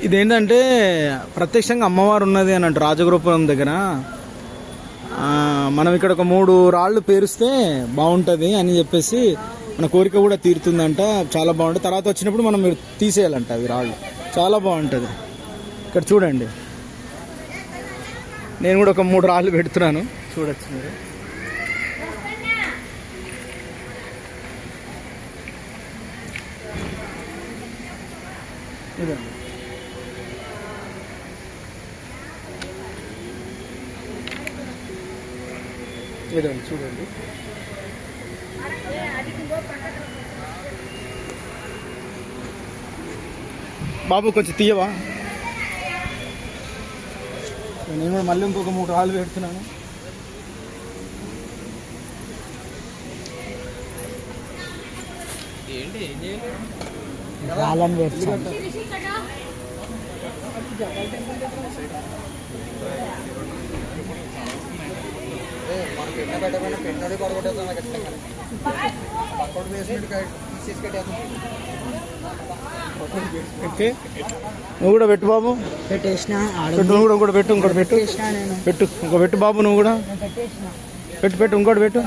ఇదేంటంటే ప్రత్యక్షంగా అమ్మవారు ఉన్నది అని అంటే రాజగోపురం దగ్గర మనం ఇక్కడ ఒక 3 రాళ్ళు పేరుస్తే బాగుంటుంది అని చెప్పేసి మన కోరిక కూడా తీరుతుందంట. చాలా బాగుంటుంది. తర్వాత వచ్చినప్పుడు మనం మీరు తీసేయాలంట అవి రాళ్ళు. చాలా బాగుంటుంది. ఇక్కడ చూడండి, నేను కూడా ఒక 3 రాళ్ళు పెడుతున్నాను, చూడొచ్చు మీరు. ఇదండి ఇదండి చూడండి. బాబు కొంచెం తీయవా? నేను కూడా మళ్ళీ ఇంకొక 3 రాళ్ళు పెడుతున్నాను. రాళ్ళని పెడుతున్నాను. ఓకే, నువ్వు కూడా పెట్టు బాబు. పెట్టేసిన. నువ్వు కూడా ఇంకోటి పెట్టు. పెట్టు ఇంకో పెట్టు బాబు. నువ్వు కూడా పెట్టు ఇంకోటి పెట్టు.